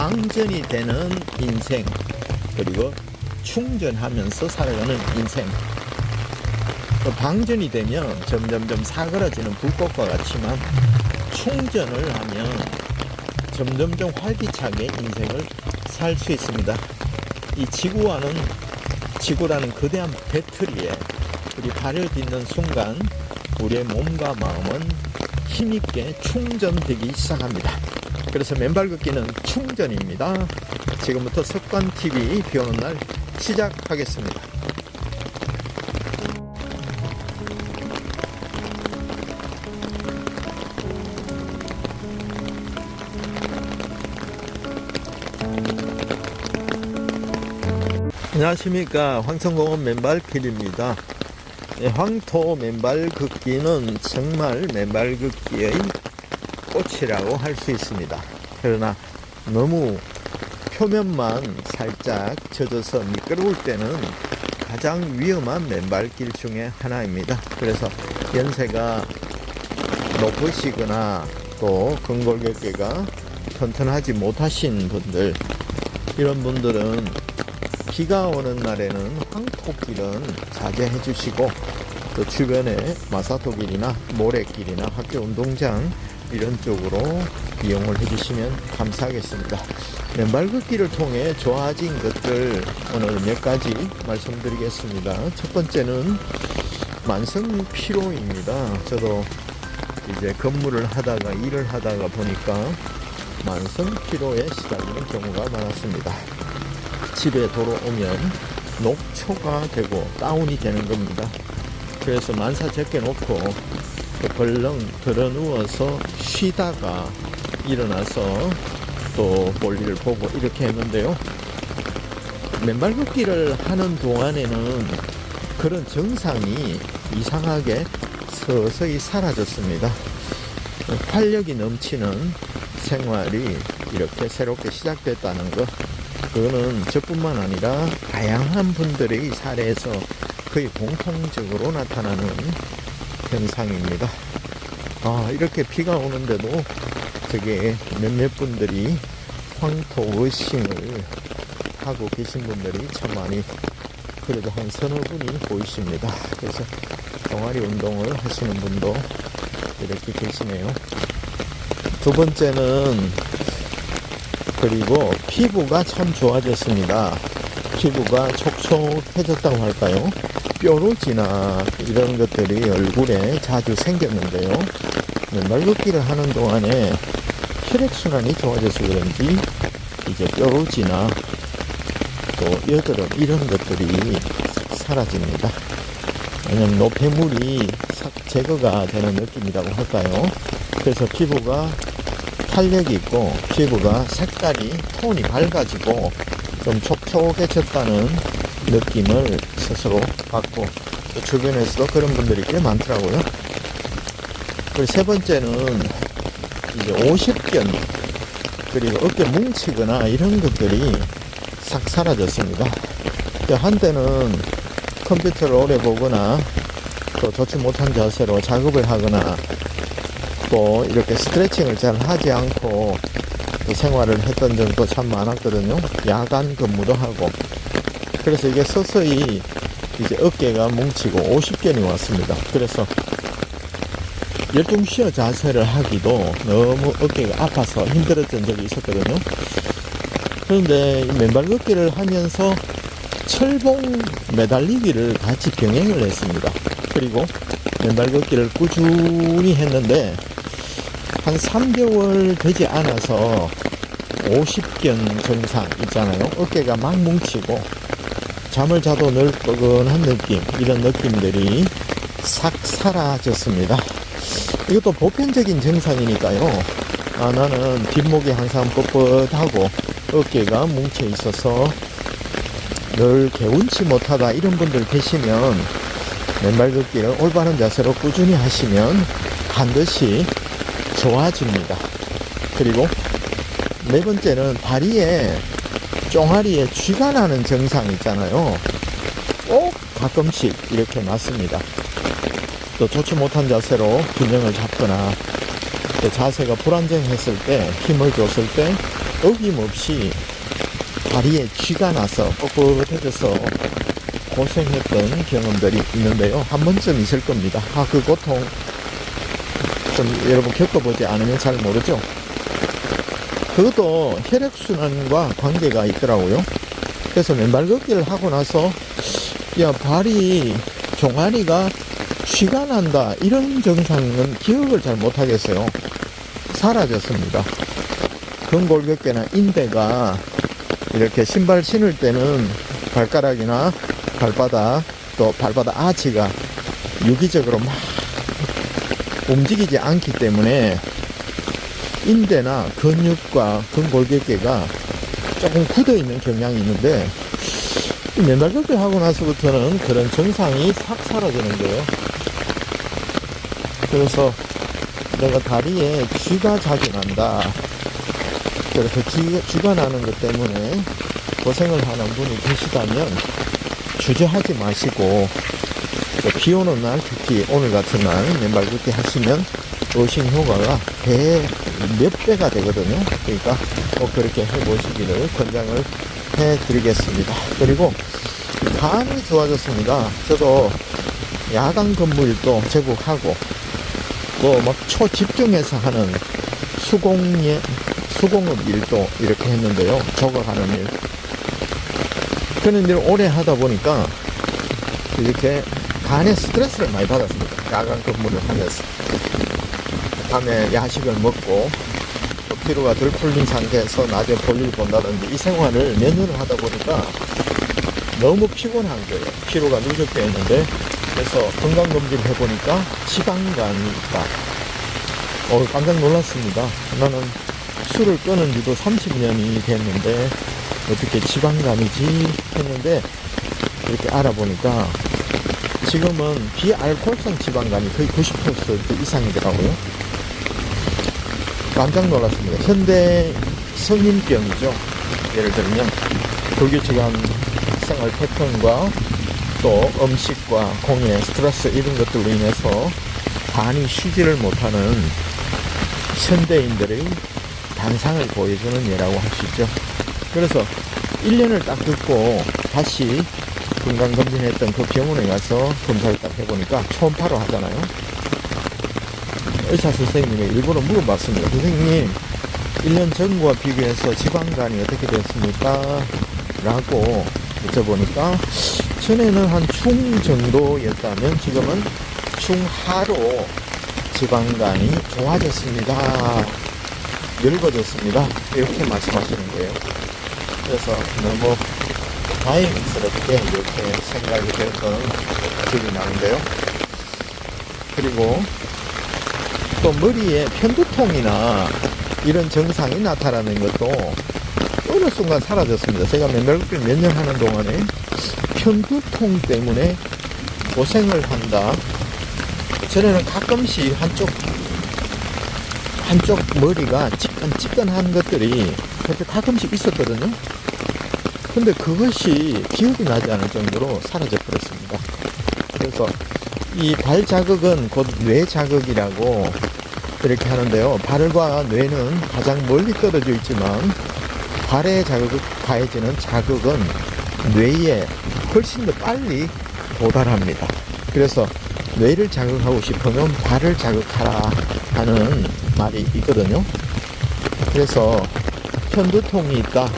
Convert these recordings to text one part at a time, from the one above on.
방전이 되는 인생, 그리고 충전하면서 살아가는 인생. 방전이 되면 점점점 사그라지는 불꽃과 같지만 충전을 하면 점점점 활기차게 인생을 살 수 있습니다. 이 지구라는 거대한 배터리에 우리 발을 딛는 순간 우리의 몸과 마음은 힘있게 충전되기 시작합니다. 그래서 맨발 걷기는 충전입니다. 지금부터 습관TV 비오는 날 시작하겠습니다. 안녕하십니까, 황천공원 맨발 길입니다. 황토 맨발 걷기는 정말 맨발 걷기의 꽃이라고 할 수 있습니다. 그러나 너무 표면만 살짝 젖어서 미끄러울 때는 가장 위험한 맨발길 중에 하나입니다. 그래서 연세가 높으시거나 또 근골격계가 튼튼하지 못하신 분들, 이런 분들은 비가 오는 날에는 황토길은 자제해 주시고, 또 주변에 마사토길이나 모래길이나 학교 운동장 이런 쪽으로 이용을 해주시면 감사하겠습니다. 맨발 걷기를 통해 좋아진 것들 오늘 몇 가지 말씀드리겠습니다. 첫 번째는 만성 피로입니다. 저도 이제 근무를 하다가 일을 하다가 보니까 만성 피로에 시달리는 경우가 많았습니다. 집에 돌아오면 녹초가 되고 다운이 되는 겁니다. 그래서 만사 제껴놓고 벌렁 들어 누워서 쉬다가 일어나서 또 볼일을 보고 이렇게 했는데요. 맨발 걷기를 하는 동안에는 그런 증상이 이상하게 서서히 사라졌습니다. 활력이 넘치는 생활이 이렇게 새롭게 시작됐다는 것, 그거는 저뿐만 아니라 다양한 분들의 사례에서 거의 공통적으로 나타나는 현상입니다. 이렇게 비가 오는데도 저게 몇몇 분들이 황토 워싱을 하고 계신 분들이 참 많이, 그래도 한 서너 분이 보이십니다. 그래서 동아리 운동을 하시는 분도 이렇게 계시네요. 두 번째는, 그리고 피부가 참 좋아졌습니다. 피부가 촉촉해졌다고 할까요? 뾰루지나 이런 것들이 얼굴에 자주 생겼는데요. 맨발 걷기를 하는 동안에 혈액순환이 좋아져서 그런지 이제 뾰루지나 또 여드름 이런 것들이 사라집니다. 왜냐면 노폐물이 싹 제거가 되는 느낌이라고 할까요? 그래서 피부가 탄력이 있고 피부가 색깔이 톤이 밝아지고 좀 촉촉해졌다는 느낌을 스스로 받고, 또 주변에서도 그런 분들이 꽤 많더라고요. 그리고 세 번째는 이제 오십견, 그리고 어깨 뭉치거나 이런 것들이 싹 사라졌습니다. 한때는 컴퓨터를 오래 보거나 또 좋지 못한 자세로 작업을 하거나 또 이렇게 스트레칭을 잘 하지 않고 생활을 했던 적도 참 많았거든요. 야간 근무도 하고. 그래서 이게 서서히 이제 어깨가 뭉치고 오십견이 왔습니다. 그래서 열중시어 자세를 하기도 너무 어깨가 아파서 힘들었던 적이 있었거든요. 그런데 맨발 걷기를 하면서 철봉 매달리기를 같이 병행을 했습니다. 그리고 맨발 걷기를 꾸준히 했는데 한 3개월 되지 않아서 오십견 증상 있잖아요. 어깨가 막 뭉치고 잠을 자도 늘 뻐근한 느낌, 이런 느낌들이 싹 사라졌습니다. 이것도 보편적인 증상이니까요. 나는 뒷목이 항상 뻣뻣하고 어깨가 뭉쳐 있어서 늘 개운치 못하다, 이런 분들 계시면 맨발 걷기를 올바른 자세로 꾸준히 하시면 반드시 좋아집니다. 그리고 네 번째는 다리에 쫑아리에 쥐가 나는 증상 있잖아요. 꼭 가끔씩 이렇게 났습니다. 또 좋지 못한 자세로 균형을 잡거나 또 자세가 불안정했을 때, 힘을 줬을 때 어김없이 다리에 쥐가 나서 뻣뻣해져서 고생했던 경험들이 있는데요. 한 번쯤 있을 겁니다. 그 고통 좀 여러분 겪어보지 않으면 잘 모르죠. 그것도 혈액순환과 관계가 있더라고요. 그래서 맨발 걷기를 하고 나서 발이 종아리가 쥐가 난다 이런 증상은 기억을 잘 못하겠어요. 사라졌습니다. 근골격계나 인대가 이렇게 신발 신을 때는 발가락이나 발바닥 또 발바닥 아치가 유기적으로 막 움직이지 않기 때문에 인대나 근육과 근골격계가 조금 굳어 있는 경향이 있는데 맨발 걷기 하고 나서부터는 그런 증상이 싹 사라지는 거예요. 그래서 내가 다리에 쥐가 자주 난다. 그래서 쥐가 나는 것 때문에 고생을 하는 분이 계시다면 주저하지 마시고 비 오는 날, 특히 오늘 같은 날 맨발 걷기 하시면 어신 효과가 몇 배가 되거든요. 그러니까 꼭 그렇게 해보시기를 권장을 해드리겠습니다. 그리고 감이 좋아졌습니다. 저도 야간 근무일도 제국하고 또 막 초집중해서 하는 수공업 일도 이렇게 했는데요. 조각하는 일. 그런 일을 오래 하다 보니까 이렇게 간에 스트레스를 많이 받았습니다. 야간 근무를 하면서. 밤에 야식을 먹고 또 피로가 덜 풀린 상태에서 낮에 볼일 본다든지 이 생활을 몇 년을 하다 보니까 너무 피곤한 거예요. 피로가 누적되어 있는데 그래서 건강검진을 해보니까 지방간이 있다. 깜짝 놀랐습니다. 나는 술을 끊은 지도 30년이 됐는데 어떻게 지방간이지 했는데 이렇게 알아보니까 지금은 비알코올성 지방간이 거의 90% 이상이더라고요. 깜짝 놀랐습니다. 현대 성인병이죠. 예를 들면 불규칙한 생활 패턴과 또 음식과 공해, 스트레스 이런 것들로 인해서 간이 쉬지를 못하는 현대인들의 단상을 보여주는 예라고 할 수 있죠. 그래서 1년을 딱 듣고 다시 건강검진했던 그 병원에 가서 검사를 딱 해보니까 초음파로 하잖아요. 의사 선생님이 일부러 물어봤습니다. 선생님, 1년 전과 비교해서 지방간이 어떻게 됐습니까? 라고 여쭤보니까 전에는 한 중 정도였다면 지금은 중하로 지방간이 좋아졌습니다. 늙어졌습니다. 이렇게 말씀하시는 거예요. 그래서 너무 다행스럽게 이렇게 생각이 됐던 기억이 나는데요. 그리고 또 머리에 편두통이나 이런 증상이 나타나는 것도 어느 순간 사라졌습니다. 제가 맨발 걷기를 몇 년 하는 동안에 편두통 때문에 고생을 한다. 전에는 가끔씩 한쪽 머리가 찌끈찌끈한 것들이 그렇게 가끔씩 있었거든요. 근데 그것이 기억이 나지 않을 정도로 사라져 버렸습니다. 그래서 이 발 자극은 곧 뇌 자극이라고 이렇게 하는데요. 발과 뇌는 가장 멀리 떨어져 있지만 발에 가해지는 자극은 뇌에 훨씬 더 빨리 도달합니다. 그래서 뇌를 자극하고 싶으면 발을 자극하라 하는 말이 있거든요. 그래서 편두통이 있다.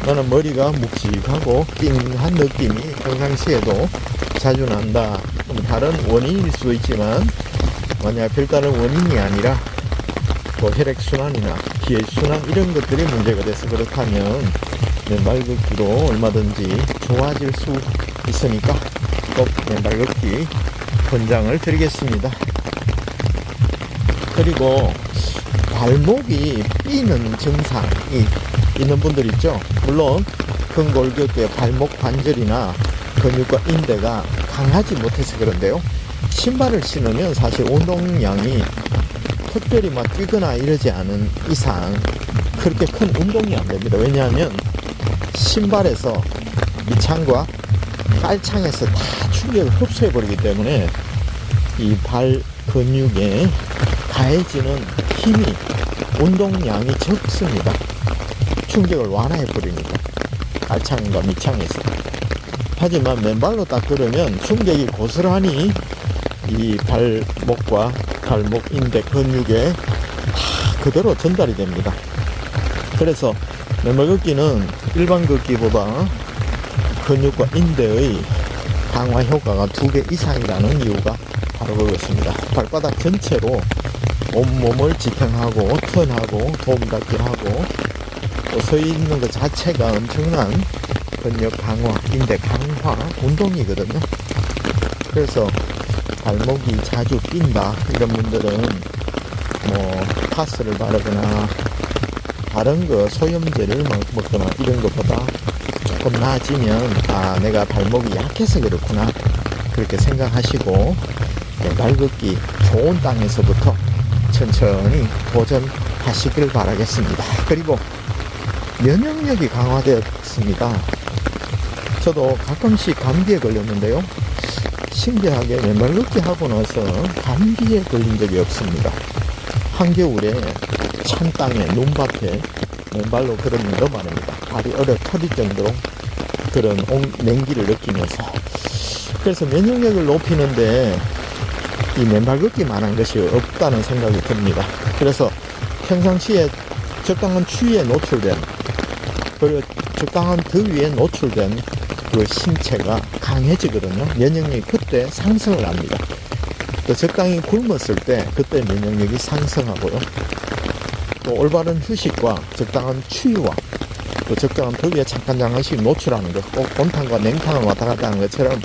너는 머리가 묵직하고 띵한 느낌이 평상시에도 자주 난다. 다른 원인일 수도 있지만 만약 별다른 원인이 아니라 뭐 혈액순환이나 기혈순환 이런 것들이 문제가 돼서 그렇다면 맨발 걷기도 얼마든지 좋아질 수 있으니까 꼭 맨발 걷기 권장을 드리겠습니다. 그리고 발목이 삐는 증상이 있는 분들 있죠. 물론 근골격계 발목 관절이나 근육과 인대가 강하지 못해서 그런데요. 신발을 신으면 사실 운동량이 특별히 막 뛰거나 이러지 않은 이상 그렇게 큰 운동이 안 됩니다. 왜냐하면 신발에서 밑창과 깔창에서 다 충격을 흡수해버리기 때문에 이 발 근육에 가해지는 힘이 운동량이 적습니다. 충격을 완화해 버리니까 알창과 밑창에서. 하지만 맨발로 딱 걸으면 충격이 고스란히 이 발목과 발목 인대 근육에 다 그대로 전달이 됩니다. 그래서 맨발 걷기는 일반 걷기보다 근육과 인대의 강화 효과가 2배 이상이라는 이유가 바로 그것입니다. 발바닥 전체로 온몸을 지탱하고 턴하고 도움닫기 하고 또 서 있는 것 자체가 엄청난 근력 강화, 인대 강화 운동이거든요. 그래서 발목이 자주 삔다 이런 분들은 뭐 파스를 바르거나 다른 거 소염제를 먹거나 이런 것보다 조금 나아지면 아 내가 발목이 약해서 그렇구나 그렇게 생각하시고 발 걷기 좋은 땅에서부터 천천히 도전하시길 바라겠습니다. 그리고 면역력이 강화되었습니다. 저도 가끔씩 감기에 걸렸는데요. 신기하게 맨발 걷기 하고 나서 감기에 걸린 적이 없습니다. 한겨울에 찬 땅에 눈밭에 맨발로 걸으면서 말입니다. 발이 얼어 터질 정도로 그런 냉기를 느끼면서. 그래서 면역력을 높이는데 이 맨발 걷기만한 것이 없다는 생각이 듭니다. 그래서 평상시에 적당한 추위에 노출된 그리고 적당한 더위에 노출된 그 신체가 강해지거든요. 면역력이 그때 상승을 합니다. 또 적당히 굶었을 때 그때 면역력이 상승하고요. 또 올바른 휴식과 적당한 추위와 또 적당한 더위에 잠깐씩 노출하는 것, 꼭 온탕과 냉탕을 왔다 갔다 하는 것처럼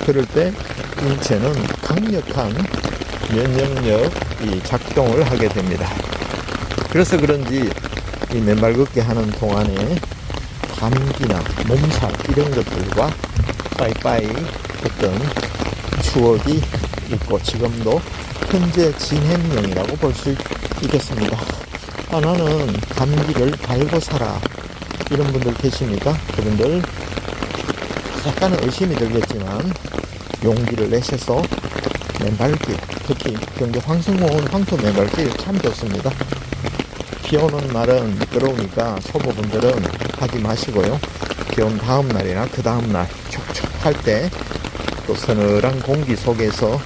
그럴 때 인체는 강력한 면역력이 작동을 하게 됩니다. 그래서 그런지 이 맨발 걷기 하는 동안에 감기나 몸살 이런 것들과 빠이빠이 했던 추억이 있고 지금도 현재 진행형이라고 볼 수 있겠습니다. 나는 감기를 달고 살아 이런 분들 계십니까? 그분들 약간은 의심이 들겠지만 용기를 내셔서 맨발길, 특히 경기 황성공원 황토 맨발길 참 좋습니다. 비 오는 날은 미끄러우니까 초보분들은 하지 마시고요. 비 온 다음 날이나 그 다음 날 촉촉할 때 또 서늘한 공기 속에서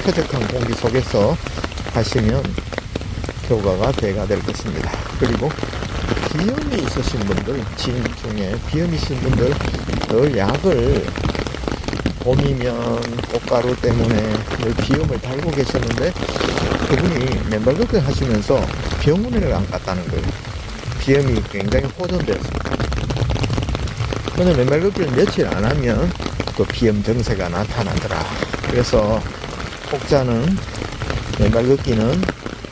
쾌적한 공기 속에서 하시면 효과가 배가 될 것입니다. 그리고 비염이 있으신 분들, 지인 중에 비염이 있으신 분들 늘 약을 봄이면 꽃가루 때문에 늘 비염을 달고 계셨는데 그분이 맨발 걷기 하시면서 병원을 안 갔다는 거예요. 비염이 굉장히 호전되었습니다. 근데 맨발 걷기를 며칠 안 하면 또 비염 증세가 나타나더라. 그래서 혹자는 맨발 걷기는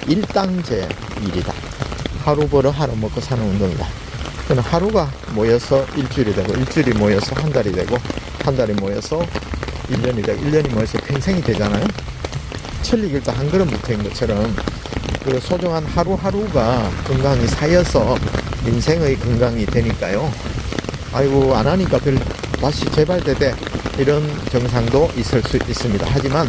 일당제 일이다. 하루 벌어 하루 먹고 사는 운동이다. 그는 하루가 모여서 일주일이 되고 일주일이 모여서 한 달이 되고 한 달이 모여서 1년이 되고 1년이 모여서 평생이 되잖아요. 천리길도 한 걸음 붙어있는 것처럼 그 소중한 하루하루가 건강이 쌓여서 인생의 건강이 되니까요. 아이고 안 하니까 다시 재발되대 이런 증상도 있을 수 있습니다. 하지만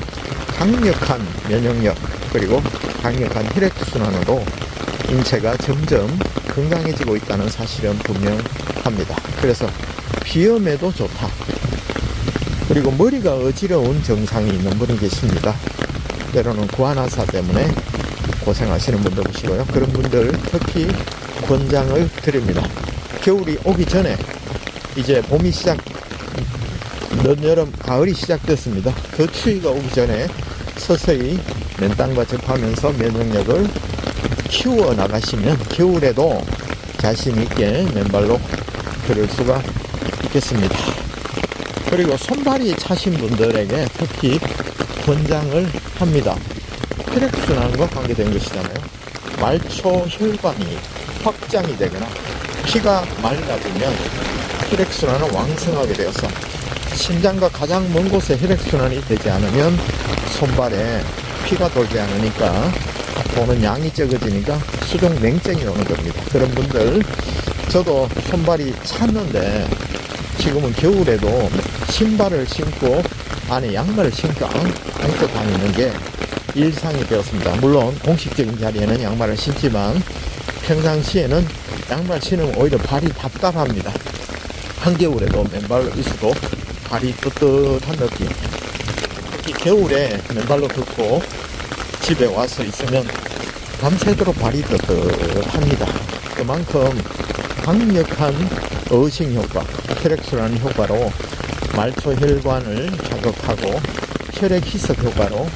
강력한 면역력 그리고 강력한 혈액순환으로 인체가 점점 건강해지고 있다는 사실은 분명합니다. 그래서 비염에도 좋다. 그리고 머리가 어지러운 증상이 있는 분이 계십니다. 때로는 구안화사 때문에 고생하시는 분도 계시고요. 그런 분들 특히 권장을 드립니다. 겨울이 오기 전에 이제 봄이 늦여름, 가을이 시작됐습니다. 그 추위가 오기 전에 서서히 맨땅과 접하면서 면역력을 키워 나가시면 겨울에도 자신 있게 맨발로 걸을 수가 있겠습니다. 그리고 손발이 차신 분들에게 특히 권장을 합니다. 혈액순환과 관계된 것이잖아요. 말초 혈관이 확장이 되거나 피가 맑아지면 혈액순환은 왕성하게 되어서 심장과 가장 먼 곳에 혈액순환이 되지 않으면 손발에 피가 돌지 않으니까 도는 양이 적어지니까 수족 냉증이 오는 겁니다. 그런 분들 저도 손발이 찼는데 지금은 겨울에도 신발을 신고 안에 양말을 신고 안고 다니는 게 일상이 되었습니다. 물론 공식적인 자리에는 양말을 신지만 평상시에는 양말 신으면 오히려 발이 답답합니다. 한겨울에도 맨발로 있어도 발이 뜨뜻한 느낌. 특히 겨울에 맨발로 걷고 집에 와서 있으면 밤새도록 발이 뜨뜻합니다. 그만큼 강력한 어싱 효과, 혈액순환 효과로 말초 혈관을 자극하고 혈액 희석 효과로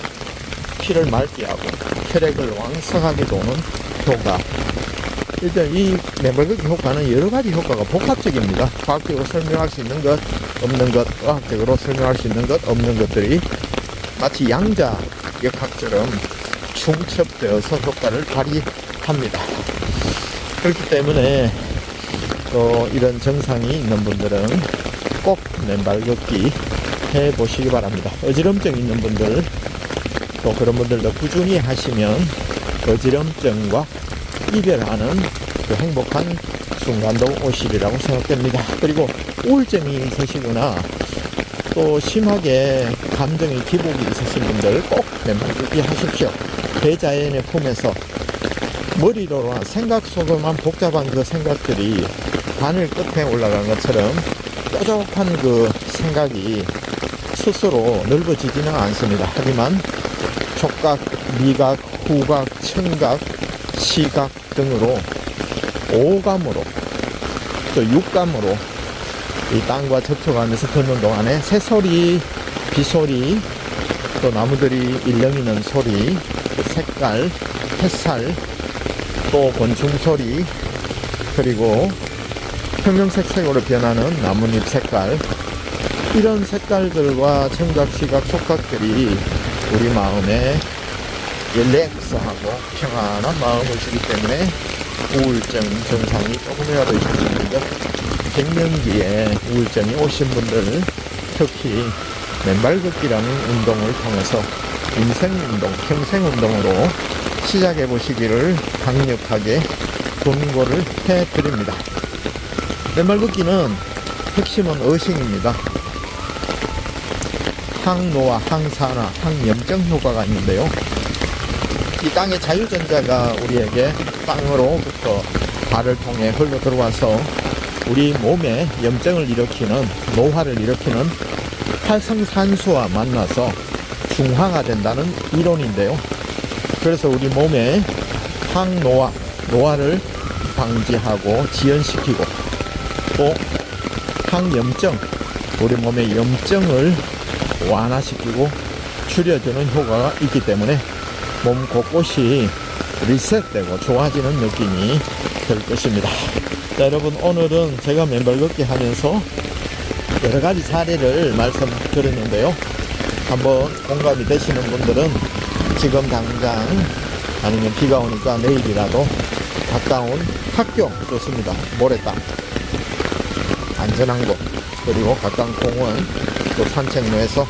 피를 맑게 하고 혈액을 왕성하게 도는 효과. 일단 이 맨발걷기 효과는 여러 가지 효과가 복합적입니다. 과학적으로 설명할 수 있는 것, 없는 것, 과학적으로 설명할 수 있는 것, 없는 것들이 마치 양자 역학처럼 중첩되어서 효과를 발휘합니다. 그렇기 때문에 또 이런 증상이 있는 분들은 꼭 맨발걷기 해보시기 바랍니다. 어지럼증 있는 분들, 또 그런 분들도 꾸준히 하시면 어지럼증과 이별하는 그 행복한 순간도 오시리라고 생각됩니다. 그리고 우울증이 있으시거나 또 심하게 감정의 기복이 있으신 분들 꼭 맨발걷기 하십시오. 대자연의 품에서 머리로만 생각 속에만 복잡한 그 생각들이 바늘 끝에 올라간 것처럼 뾰족한 그 생각이 스스로 넓어지지는 않습니다. 하지만 촉각, 미각, 후각, 청각, 시각 등으로 오감으로 또 육감으로 이 땅과 접촉하면서 걷는 동안에 새소리, 비소리, 또 나무들이 일렁이는 소리, 색깔, 햇살, 또 곤충 소리, 그리고 형형색색으로 변하는 나뭇잎 색깔, 이런 색깔들과 청각, 시각, 촉각들이 우리 마음에 릴렉스하고 평안한 마음을 주기 때문에 우울증 증상이 조금이라도 있으시는데 갱년기에 우울증이 오신 분들 특히 맨발걷기라는 운동을 통해서 인생운동, 평생운동으로 시작해 보시기를 강력하게 권고를 해드립니다. 맨발걷기는 핵심은 어싱입니다. 항노화, 항산화, 항염증 효과가 있는데요. 이 땅의 자유전자가 우리에게 땅으로부터 발을 통해 흘러 들어와서 우리 몸에 염증을 일으키는, 노화를 일으키는 활성산소와 만나서 중화가 된다는 이론인데요. 그래서 우리 몸에 항노화, 노화를 방지하고 지연시키고 또 항염증, 우리 몸의 염증을 완화시키고 줄여주는 효과가 있기 때문에 몸 곳곳이 리셋되고 좋아지는 느낌이 들 것입니다. 자, 여러분, 오늘은 제가 맨발걷기 하면서 여러 가지 사례를 말씀드렸는데요. 한번 공감이 되시는 분들은 지금 당장 아니면 비가 오니까 내일이라도 가까운 학교 좋습니다. 모래땅, 안전한 곳, 그리고 가까운 공원, 또 산책로에서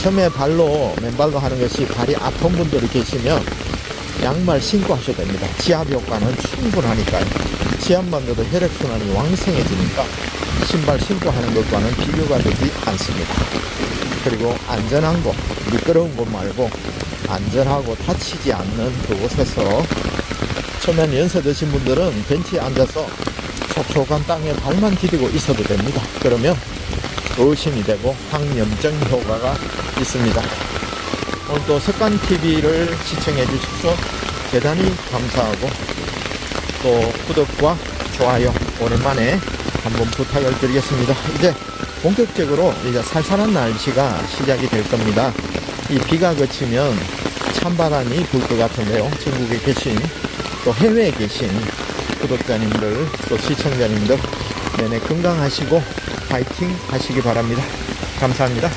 처음에 맨발로 하는 것이 발이 아픈 분들이 계시면 양말 신고 하셔도 됩니다. 지압 효과는 충분하니까요. 지압만으로도 혈액순환이 왕성해지니까 신발 신고 하는 것과는 비교가 되지 않습니다. 그리고 안전한 곳, 미끄러운 곳 말고 안전하고 다치지 않는 그곳에서 처음에 연세 드신 분들은 벤치에 앉아서 촉촉한 땅에 발만 디디고 있어도 됩니다. 그러면 어신이 되고 항염증 효과가 있습니다. 오늘도 습관TV를 시청해 주셔서 대단히 감사하고 또 구독과 좋아요 오랜만에 한번 부탁을 드리겠습니다. 이제 본격적으로 이제 살살한 날씨가 시작이 될 겁니다. 이 비가 그치면 찬바람이 불 것 같은데요. 전국에 계신 또 해외에 계신 구독자님들 또 시청자님들 내내 건강하시고 파이팅 하시기 바랍니다. 감사합니다.